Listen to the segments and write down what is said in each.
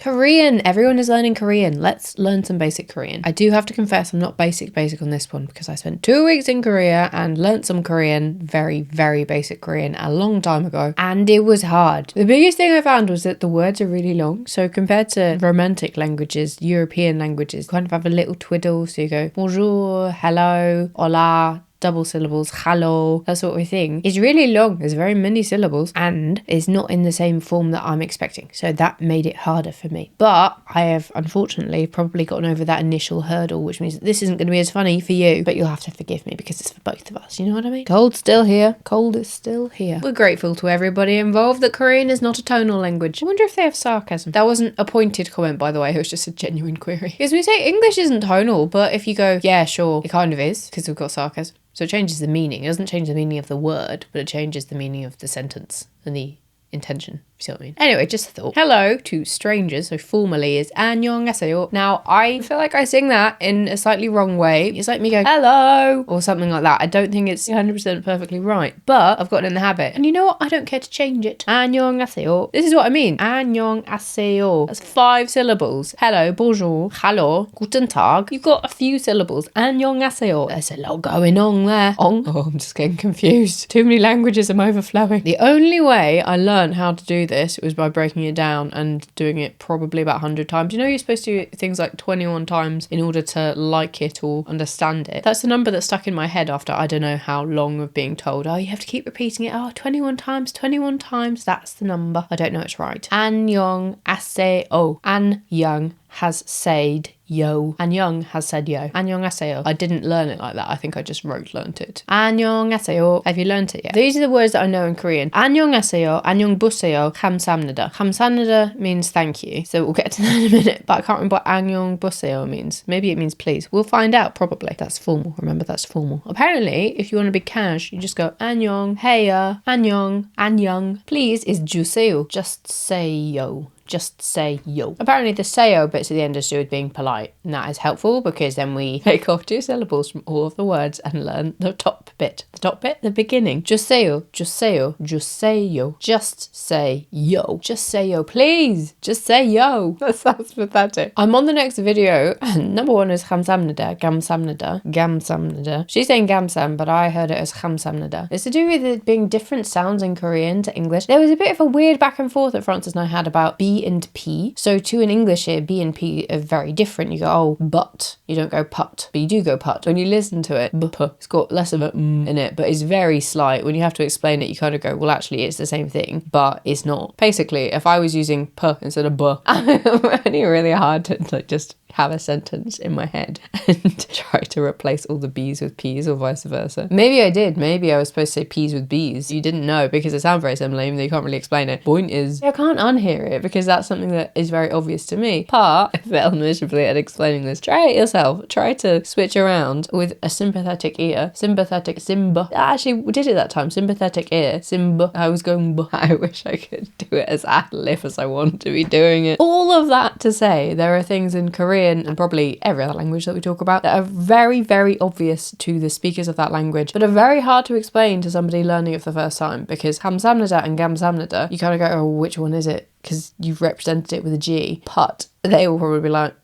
Korean. Everyone is learning Korean. Let's learn some basic Korean. I do have to confess I'm not basic on this one because I spent 2 weeks in Korea and learnt some Korean, very, very basic Korean a long time ago. And it was hard. The biggest thing I found was that the words are really long. So compared to romantic languages, European languages, you kind of have a little twiddle. So you go bonjour, hello, hola, double syllables, hello, that sort of thing. It's really long. There's very many syllables and it's not in the same form that I'm expecting. So that made it harder for me. But I have unfortunately probably gotten over that initial hurdle, which means that this isn't going to be as funny for you, but you'll have to forgive me because it's for both of us. You know what I mean? Cold's still here. Cold is still here. We're grateful to everybody involved that Korean is not a tonal language. I wonder if they have sarcasm. That wasn't a pointed comment, by the way. It was just a genuine query. Because we say English isn't tonal, but if you go, yeah, sure, it kind of is because we've got sarcasm. So it changes the meaning. It doesn't change the meaning of the word, but it changes the meaning of the sentence and the intention. You see what I mean? Anyway, just a thought. Hello to strangers, so formally is 안녕하세요. Now, I feel like I sing that in a slightly wrong way. It's like me going, hello, or something like that. I don't think it's 100% perfectly right, but I've gotten in the habit. And you know what? I don't care to change it. 안녕하세요. This is what I mean. 안녕하세요. That's 5 syllables. Hello, bonjour, hello, guten tag. You've got a few syllables. 안녕하세요. There's a lot going on there. Oh, I'm just getting confused. Too many languages, I'm overflowing. The only way I learned how to do this was by breaking it down and doing it probably about 100 times. You know, you're supposed to do things like 21 times in order to like it or understand it. That's the number that stuck in my head after I don't know how long of being told, oh, you have to keep repeating it. Oh, 21 times, 21 times. That's the number. I don't know it's right. 안녕하세요. 안녕 has said yo. 안녕 has said yo. 안녕하세요. I didn't learn it like that. I think I just learnt it. 안녕하세요. Have you learnt it yet? These are the words that I know in Korean. 안녕하세요. 안녕보세요. 감사합니다. 감사합니다 means thank you. So we'll get to that in a minute. But I can't remember what 안녕보세요 means. Maybe it means please. We'll find out probably. That's formal. Remember, that's formal. Apparently, if you want to be cash, you just go 안녕, heya, 안녕, 안녕. Please is 주세요. Just say yo. Just say yo. Apparently the sayo bits at the end is to do with being polite, and that is helpful because then we take off 2 syllables from all of the words and learn the top bit. The top bit? The beginning. 주세요, 주세요, 주세요. Just say yo. Just say yo, please. Just say yo. That sounds pathetic. I'm on the next video, and number 1 is 감사합니다, 감사합니다, 감사합니다. She's saying 감삼, but I heard it as 감사합니다. It's to do with it being different sounds in Korean to English. There was a bit of a weird back and forth that Francis and I had about B and P. So to an English here, B and P are very different. You go, oh, but. You don't go put, but you do go put. When you listen to it, it's got less of a in it, but it's very slight. When you have to explain it, you kind of go, well, actually, it's the same thing, but it's not. Basically, if I was using p instead of b, I'm finding it really hard to like just have a sentence in my head and try to replace all the B's with P's or vice versa. Maybe I did. Maybe I was supposed to say P's with B's. You didn't know because it sounds very similar, even though you can't really explain it. Point is, I can't unhear it because that's something that is very obvious to me. But I failed miserably at explaining this. Try it yourself. Try to switch around with a sympathetic ear. Sympathetic Simba. I actually did it that time. Sympathetic ear. Simba. I was going b. I wish I could do it as ad-lib as I want to be doing it. All of that to say, there are things in Korean and probably every other language that we talk about that are very, very obvious to the speakers of that language, but are very hard to explain to somebody learning it for the first time, because 감사합니다 and 감사합니다, you kind of go, oh, which one is it? Because you've represented it with a G. But they will probably be like,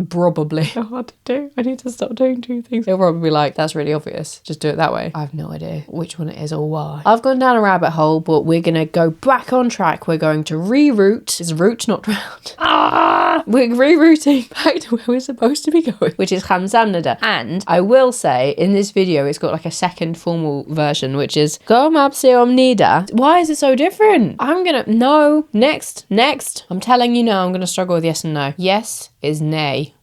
probably. So hard to do. I need to stop doing 2 things. They'll probably be like, that's really obvious. Just do it that way. I have no idea which one it is or why. I've gone down a rabbit hole, but we're going to go back on track. We're going to reroute. It's route, not route. We're rerouting back to where we're supposed to be going, which is 감사합니다. And I will say, in this video, it's got like a second formal version, which is 고맙습니다. Why is it so different? No. Next. I'm telling you now, I'm going to struggle with yes and no. Yes is nay.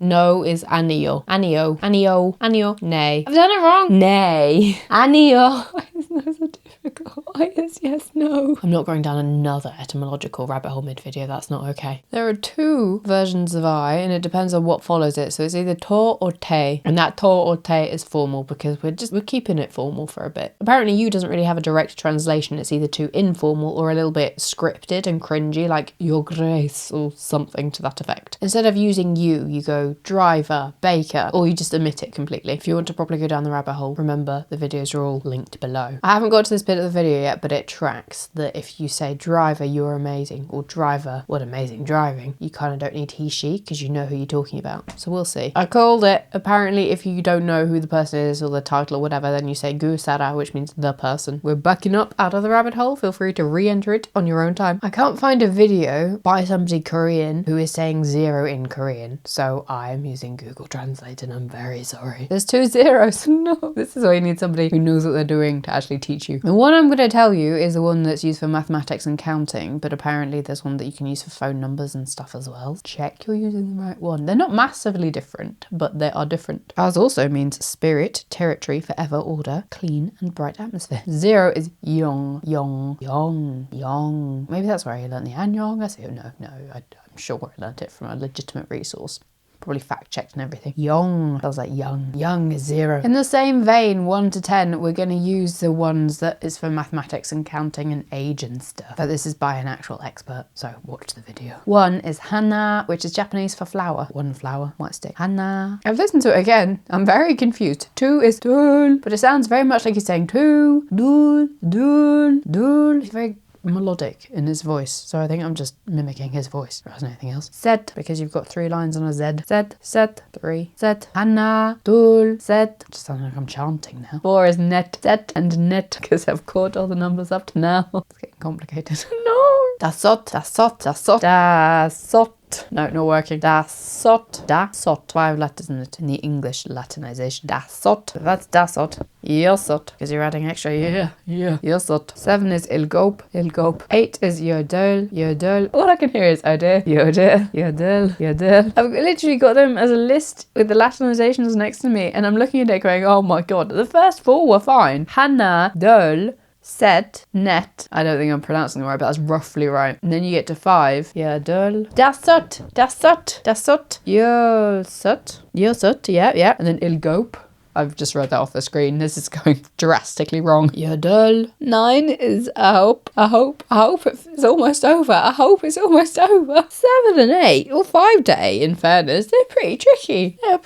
No is 아니요. 아니요. Nay. I've done it wrong. Nay. 아니요. Why is no so difficult? Why is yes, no? I'm not going down another etymological rabbit hole mid-video. That's not okay. There are 2 versions of I, and it depends on what follows it. So it's either to or te. And that to or te is formal because we're keeping it formal for a bit. Apparently you doesn't really have a direct translation. It's either too informal or a little bit scripted and cringy, like your grace or something to that effect. Instead of using you go driver, baker, or you just omit it completely. If you want to properly go down the rabbit hole, remember the videos are all linked below. I haven't got to this bit bit of the video yet, but it tracks that if you say driver, you're amazing, or driver, what amazing driving, you kind of don't need he, she, because you know who you're talking about. So we'll see. I called it. Apparently, if you don't know who the person is or the title or whatever, then you say gu sara, which means the person. We're backing up out of the rabbit hole. Feel free to re-enter it on your own time. I can't find a video by somebody Korean who is saying 0 in Korean, so I'm using Google Translate and I'm very sorry. There's 2 zeros. No, this is why you need somebody who knows what they're doing to actually teach you. The one I'm going to tell you is the one that's used for mathematics and counting, but apparently there's one that you can use for phone numbers and stuff as well. Check you're using the right one. They're not massively different, but they are different. Ours also means spirit, territory, forever, order, clean and bright atmosphere. 0 is yong, yong, yong, yong. Maybe that's where I learned the anyong. I say, oh, no, I'm sure I learned it from a legitimate resource. Probably fact checked and everything. Young. That was like young. Young is 0. In the same vein, 1 to 10, we're going to use the ones that is for mathematics and counting and age and stuff. But this is by an actual expert, so watch the video. 1 is hana, which is Japanese for flower. 1 flower, white stick. Hana. I've listened to it again. I'm very confused. 2 is dul, but it sounds very much like he's saying 2, dul, dul, dul. It's very melodic in his voice, so I think I'm just mimicking his voice rather than anything else. Zed, because you've got 3 lines on a Z. Zed, Zed, 3, Zed, Hana, Dul, Zed. Just sounds like I'm chanting now. 4 is net, Zed and net, because I've caught all the numbers up to now. It's getting complicated. No! Dasot, dasot, dasot, dasot. No, not working. Dasot. Dasot. 5 letters in it in the English Latinization. Dasot. That's dasot. Yosot. Because you're adding extra. Yeah. Yosot. 7 is ilgop. 8 is yodel. All I can hear is ode. Yodel. I've literally got them as a list with the Latinizations next to me, and I'm looking at it going, oh my god. The first 4 were fine. Hana, dol, set, net. I don't think I'm pronouncing it right, but that's roughly right. And then you get to 5. Yeah, dul. Dasot. Yosot. Yeah. And then ilgop. I've just read that off the screen. This is going drastically wrong. Yodel. 9 is I hope it's almost over. 7 and 8, or 5 to 8 in fairness, they're pretty tricky. The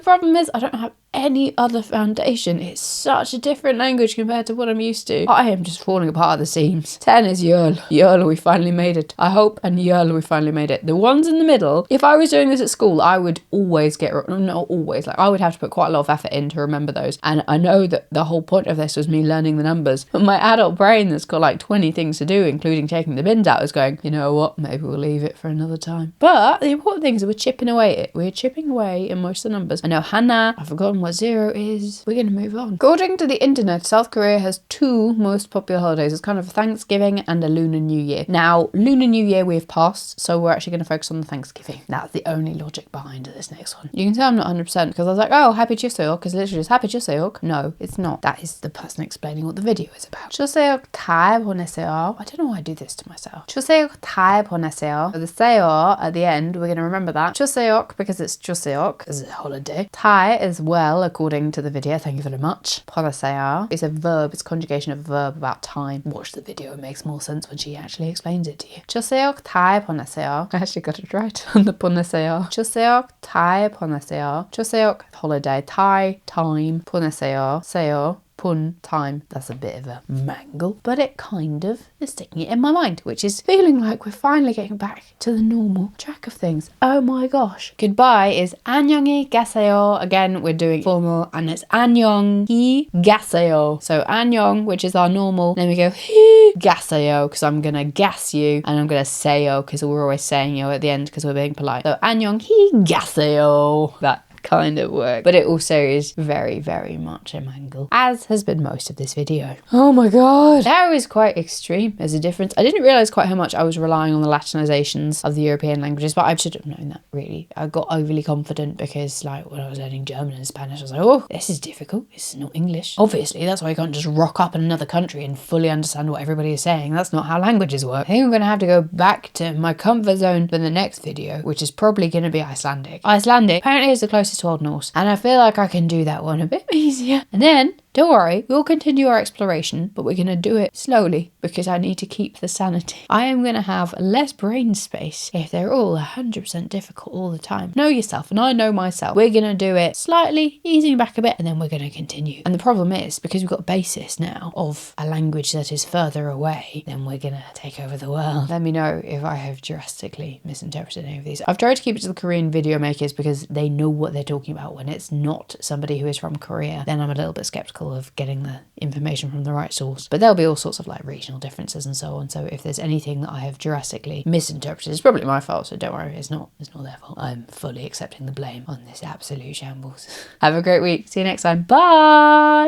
problem is I don't have any other foundation. It's such a different language compared to what I'm used to. I am just falling apart at the seams. 10 is Yul, we finally made it. I hope and Yul, we finally made it. The ones in the middle, if I was doing this at school, I would always not always, like I would have to put quite a lot of effort in to remember those. And I know that the whole point of this was me learning the numbers, but my adult brain that's got like 20 things to do, including taking the bins out, is going, you know what, maybe we'll leave it for another time. But the important thing is that we're chipping away at it. We're chipping away in most of the numbers. I know Hana, I've forgotten what 0 is. We're going to move on. According to the internet, South Korea has 2 most popular holidays. It's kind of Thanksgiving and a Lunar New Year. Now, Lunar New Year we've passed, so we're actually going to focus on the Thanksgiving. That's the only logic behind this next one. You can tell I'm not 100% because I was like, oh, Happy Chuseok, because literally just Happy Chuseok. No, it's not. That is the person explaining what the video is about. Chuseok 잘 보내세요. I don't know why I do this to myself. Chuseok 잘 보내세요. So the seo at the end, we're going to remember that. Chuseok because it's Chuseok, as a holiday. Tai is well, according to the video. Thank you very much. 보내세요 is a verb. It's a conjugation of a verb about time. Watch the video. It makes more sense when she actually explains it to you. chuseok 잘 보내세요. I actually got it right on the 보내세요. chuseok 잘 보내세요. chuseok holiday. Thai time. 보내세요. 세요. Pun time. That's a bit of a mangle, but it kind of is sticking it in my mind, which is feeling like we're finally getting back to the normal track of things. Oh my gosh. Goodbye is 안녕히 가세요. Again, we're doing formal, and it's 안녕히 가세요. So 안녕, which is our normal. Then we go 히 가세요 because I'm gonna gas you, and I'm gonna say요 because we're always saying yo at the end because we're being polite. So 안녕히 가세요. That kind of work, but it also is very, very much a mangle, as has been most of this video. Oh my god, that was quite extreme as a difference. I didn't realize quite how much I was relying on the Latinizations of the European languages, but I should have known that, really. I got overly confident because, like, when I was learning German and Spanish, I was like, oh, this is difficult, this is not English. Obviously, that's why you can't just rock up in another country and fully understand what everybody is saying. That's not how languages work. I think I'm gonna have to go back to my comfort zone for the next video, which is probably gonna be Icelandic. Icelandic apparently is the closest to Old Norse, and I feel like I can do that one a bit easier. And then Don't worry, we'll continue our exploration, but we're going to do it slowly because I need to keep the sanity. I am going to have less brain space if they're all 100% difficult all the time. Know yourself, and I know myself. We're going to do it slightly, easing back a bit, and then we're going to continue. And the problem is, because we've got basis now of a language that is further away, then we're going to take over the world. Let me know if I have drastically misinterpreted any of these. I've tried to keep it to the Korean video makers because they know what they're talking about. When it's not somebody who is from Korea, then I'm a little bit skeptical of getting the information from the right source. But there'll be all sorts of like regional differences and so on. So if there's anything that I have drastically misinterpreted, it's probably my fault. So don't worry, it's not their fault. I'm fully accepting the blame on this absolute shambles. Have a great week. See you next time. Bye.